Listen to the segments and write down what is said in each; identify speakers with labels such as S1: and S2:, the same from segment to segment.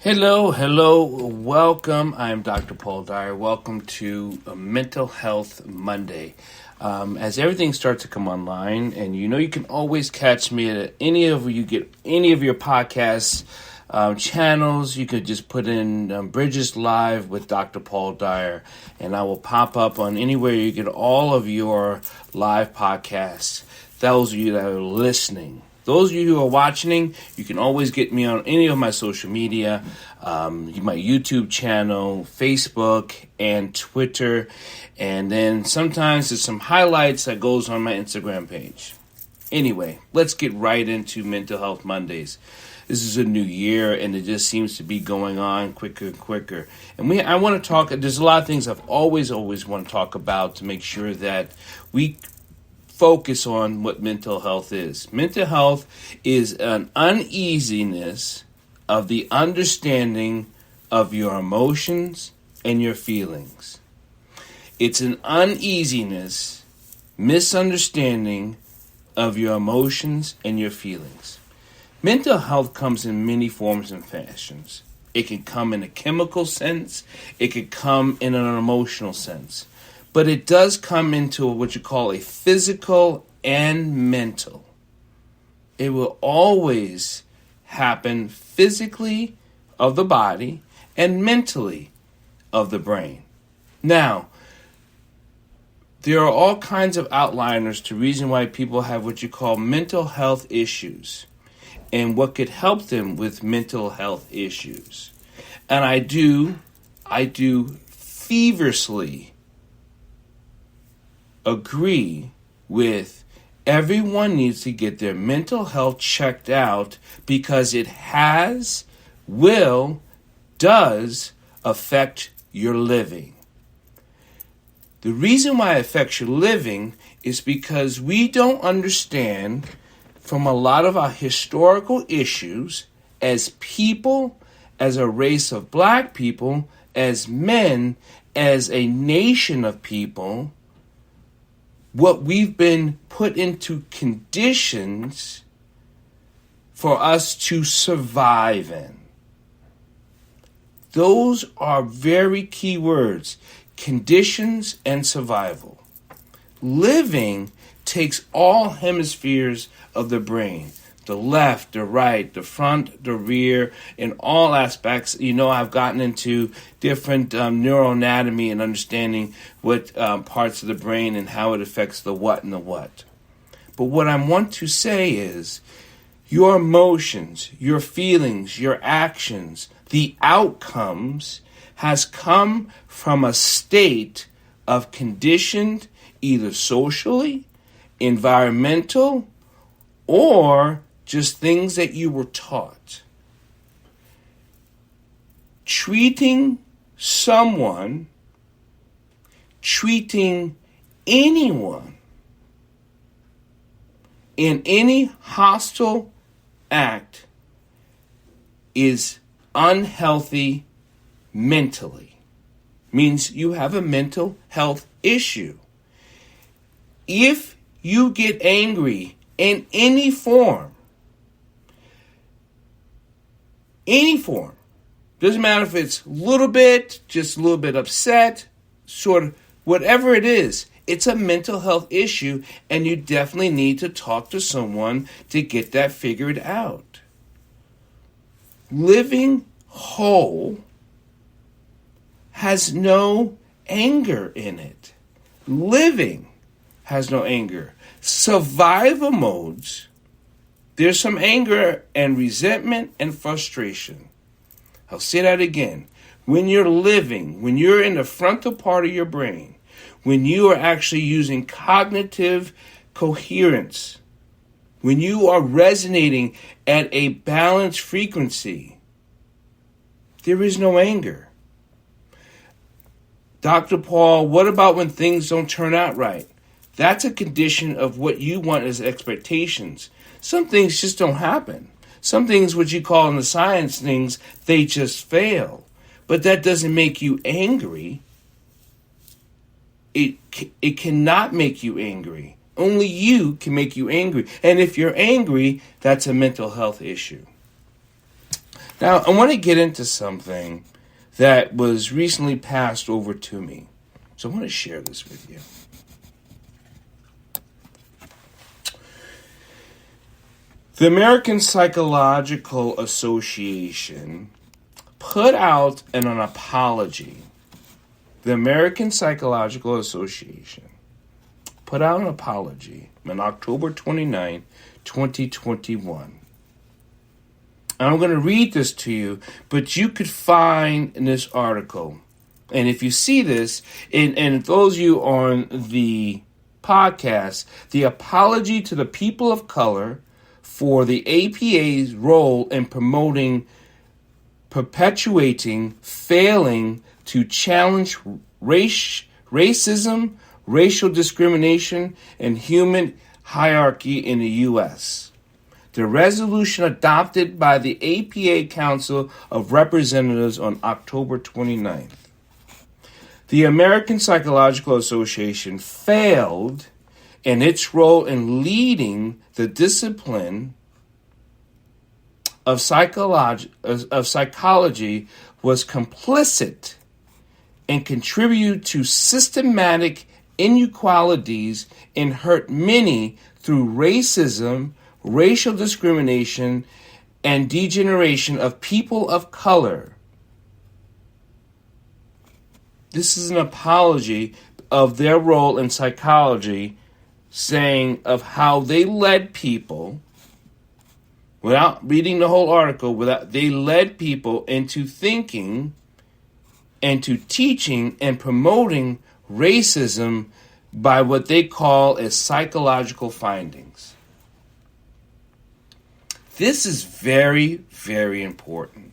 S1: Hello, welcome. I'm Dr. Paul Dyer. Welcome to Mental Health Monday. As everything starts to come online, and you can always catch me at any of your podcast channels. You could just put in Bridges Live with Dr. Paul Dyer, and I will pop up on anywhere you get all of your live podcasts. Those of you that are listening. Those of you who are watching, you can always get me on any of my social media, my YouTube channel, Facebook, and Twitter. And then sometimes there's some highlights that goes on my Instagram page. Anyway, let's get right into Mental Health Mondays. This is a new year, and it just seems to be going on quicker and quicker. And I want to talk, there's a lot of things I've always want to talk about to make sure that we focus on what mental health is. Mental health is an uneasiness of the understanding of your emotions and your feelings. It's an uneasiness, misunderstanding of your emotions and your feelings. Mental health comes in many forms and fashions. It can come in a chemical sense. It could come in an emotional sense. But it does come into what you call a physical and mental. It will always happen physically of the body and mentally of the brain. Now, there are all kinds of outliners to reason why people have what you call mental health issues and what could help them with mental health issues. And I do feverishly agree with everyone needs to get their mental health checked out because it does affect your living. The reason why it affects your living is because we don't understand from a lot of our historical issues as people, as a race of black people, as men, as a nation of people, what we've been put into conditions for us to survive in. Those are very key words, conditions and survival. Living takes all hemispheres of the brain, the left, the right, the front, the rear, in all aspects. I've gotten into different neuroanatomy and understanding what parts of the brain and how it affects the what and the what. But what I want to say is your emotions, your feelings, your actions, the outcomes has come from a state of conditioned, either socially, environmental, or just things that you were taught. Treating anyone in any hostile act is unhealthy mentally. Means you have a mental health issue. If you get angry in any form, doesn't matter if it's a little bit, just a little bit upset, sort of, whatever it is, it's a mental health issue, and you definitely need to talk to someone to get that figured out. Living whole has no anger in it. Living has no anger. Survival modes, there's some anger and resentment and frustration. I'll say that again. When you're living, when you're in the frontal part of your brain, when you are actually using cognitive coherence, when you are resonating at a balanced frequency, there is no anger. Dr. Paul, what about when things don't turn out right? That's a condition of what you want as expectations. Some things just don't happen. Some things, what you call in the science things, they just fail. But that doesn't make you angry. It cannot make you angry. Only you can make you angry. And if you're angry, that's a mental health issue. Now, I want to get into something that was recently passed over to me. So I want to share this with you. The American Psychological Association put out an apology. The American Psychological Association put out an apology on October 29, 2021. And I'm going to read this to you, but you could find in this article. And if you see this, and those of you on the podcast, the apology to the people of color for the APA's role in promoting, perpetuating, failing to challenge racism, racial discrimination, and human hierarchy in the U.S. The resolution adopted by the APA Council of Representatives on October 29th. The American Psychological Association failed in its role in leading the discipline of psychology was complicit and contributed to systematic inequalities and hurt many through racism, racial discrimination, and degeneration of people of color. This is an apology of their role in psychology, saying of how they led people, without reading the whole article, they led people into thinking and to teaching and promoting racism by what they call as psychological findings. This is very, very important.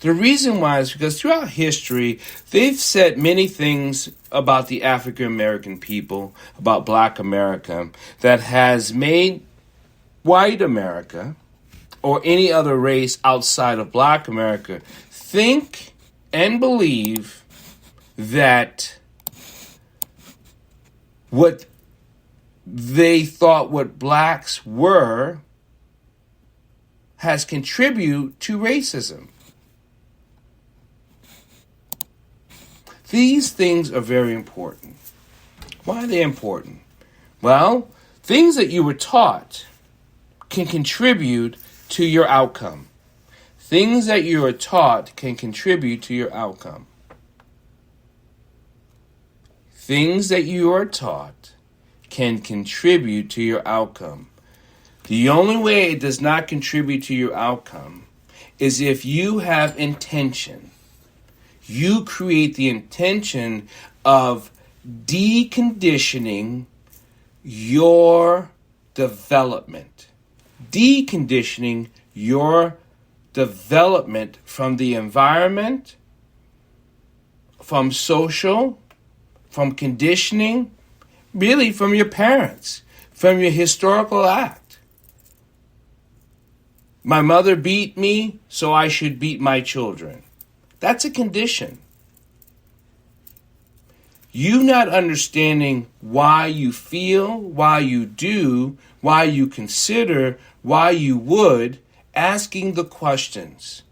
S1: The reason why is because throughout history, they've said many things about the African American people, about Black America, that has made white America or any other race outside of Black America think and believe that what they thought what blacks were has contributed to racism. These things are very important. Why are they important? Well, things that you were taught can contribute to your outcome. Things that you are taught can contribute to your outcome. Things that you are taught can contribute to your outcome. The only way it does not contribute to your outcome is if you have intention. You create the intention of deconditioning your development. Deconditioning your development from the environment, from social, from conditioning, really from your parents, from your historical act. My mother beat me, so I should beat my children. That's a condition. You not understanding why you feel, why you do, why you consider, why you would, asking the questions.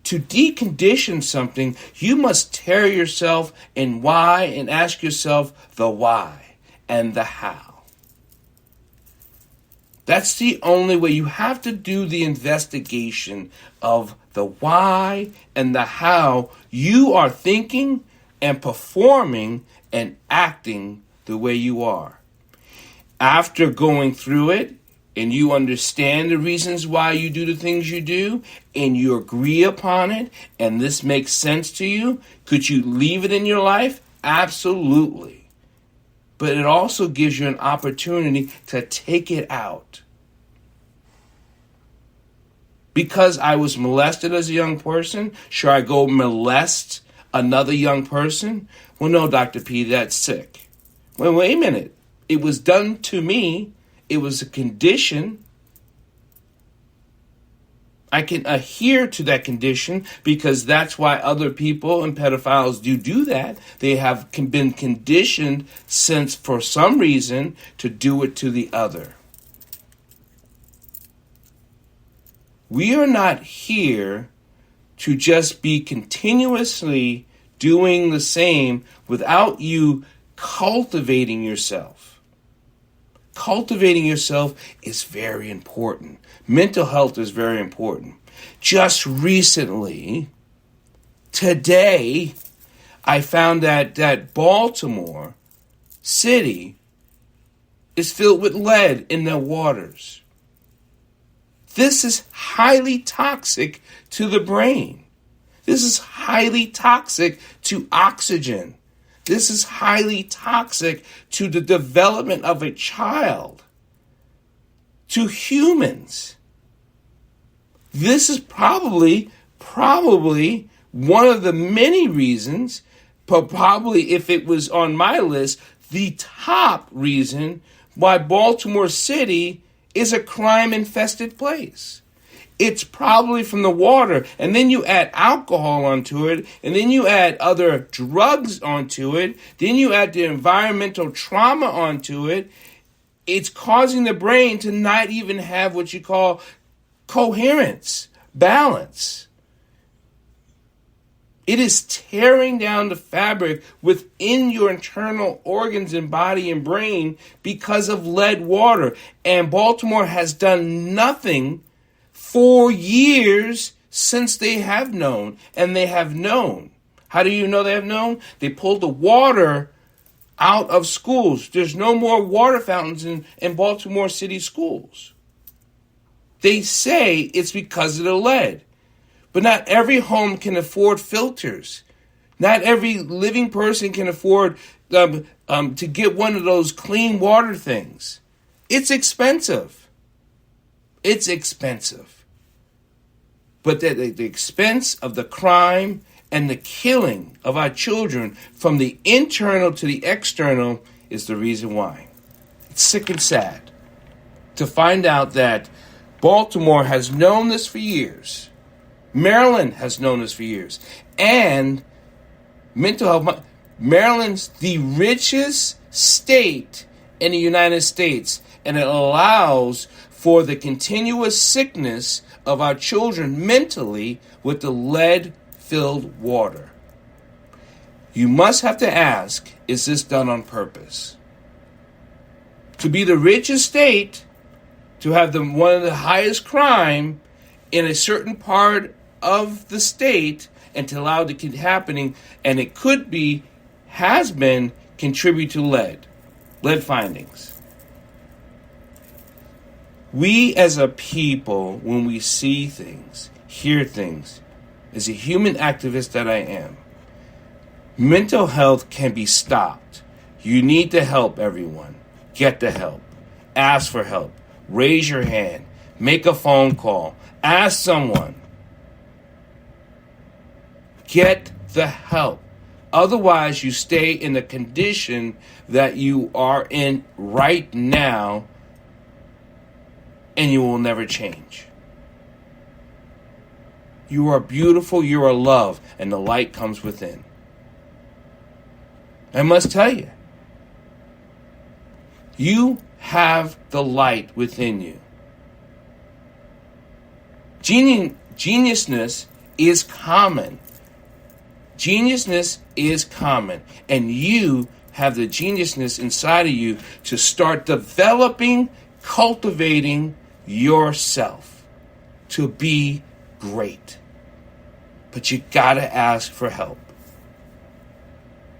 S1: To decondition something, you must tear yourself in why and ask yourself the why and the how. That's the only way. You have to do the investigation of the why and the how you are thinking and performing and acting the way you are. After going through it and you understand the reasons why you do the things you do and you agree upon it and this makes sense to you, could you leave it in your life? Absolutely. But it also gives you an opportunity to take it out. Because I was molested as a young person, should I go molest another young person? Well, no, Dr. P, that's sick. Well, wait a minute. It was done to me. It was a condition. I can adhere to that condition because that's why other people and pedophiles do that. They have been conditioned since for some reason to do it to the other. We are not here to just be continuously doing the same without you cultivating yourself. Cultivating yourself is very important. Mental health is very important. Just recently, today, I found that Baltimore City is filled with lead in their waters. This is highly toxic to the brain. This is highly toxic to oxygen. This is highly toxic to the development of a child, to humans. This is probably one of the many reasons, but probably if it was on my list, the top reason why Baltimore City is a crime-infested place. It's probably from the water, and then you add alcohol onto it, and then you add other drugs onto it, then you add the environmental trauma onto it. It's causing the brain to not even have what you call coherence, balance. It is tearing down the fabric within your internal organs and body and brain because of lead water. And Baltimore has done nothing for years since they have known. And they have known. How do you know they have known? They pulled the water out of schools. There's no more water fountains in Baltimore City schools. They say it's because of the lead. But not every home can afford filters. Not every living person can afford to get one of those clean water things. It's expensive. It's expensive. But the expense of the crime and the killing of our children from the internal to the external is the reason why. It's sick and sad to find out that Baltimore has known this for years. Maryland has known this for years. And mental health, Maryland's the richest state in the United States, and it allows for the continuous sickness of our children mentally with the lead-filled water. You must have to ask, is this done on purpose? To be the richest state, to have one of the highest crime in a certain part of the state, and to allow it to keep happening, and it could be, has been, contribute to lead findings. We as a people, when we see things, hear things, as a human activist that I am, mental health can be stopped. You need to help everyone. Get the help. Ask for help. Raise your hand. Make a phone call. Ask someone. Get the help. Otherwise, you stay in the condition that you are in right now, and you will never change. You are beautiful, you are loved, and the light comes within. I must tell you, you have the light within you. Geniusness is common. Geniusness is common. And you have the geniusness inside of you to start developing, cultivating yourself to be great. But you gotta ask for help.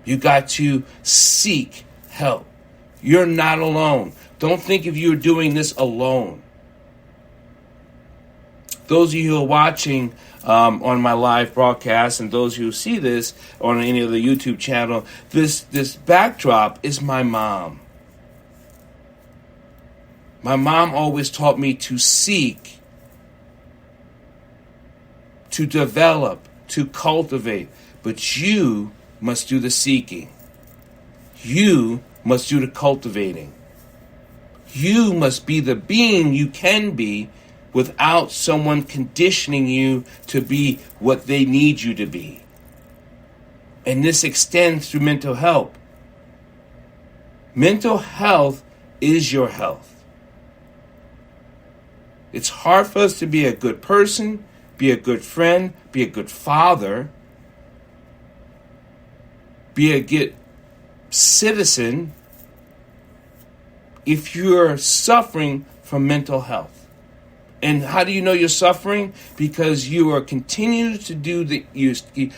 S1: You got to seek help. You're not alone. Don't think if you're doing this alone. Those of you who are watching on my live broadcast, and those who see this on any of the YouTube channel, this backdrop is my mom. My mom always taught me to seek, to develop, to cultivate. But you must do the seeking. You must do the cultivating. You must be the being you can be without someone conditioning you to be what they need you to be. And this extends through mental health. Mental health is your health. It's hard for us to be a good person, be a good friend, be a good father, be a good citizen if you're suffering from mental health. And how do you know you're suffering? Because you are continuing to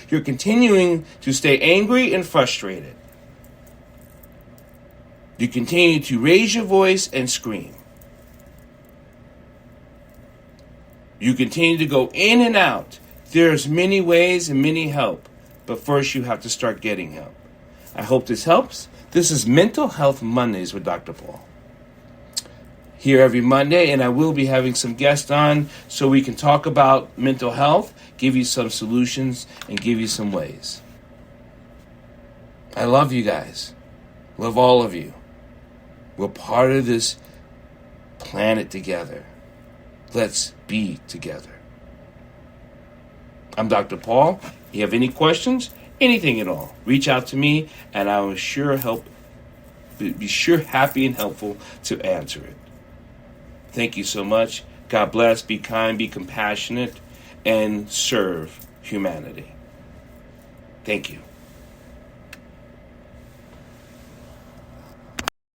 S1: you're continuing to stay angry and frustrated. You continue to raise your voice and scream. You continue to go in and out. There's many ways and many help, but first you have to start getting help. I hope this helps. This is Mental Health Mondays with Dr. Paul. Here every Monday, and I will be having some guests on so we can talk about mental health, give you some solutions, and give you some ways. I love you guys. Love all of you. We're part of this planet together. Let's be together. I'm Dr. Paul. If you have any questions, anything at all, reach out to me, and I will be sure happy and helpful to answer it. Thank you so much. God bless. Be kind, be compassionate, and serve humanity. Thank you.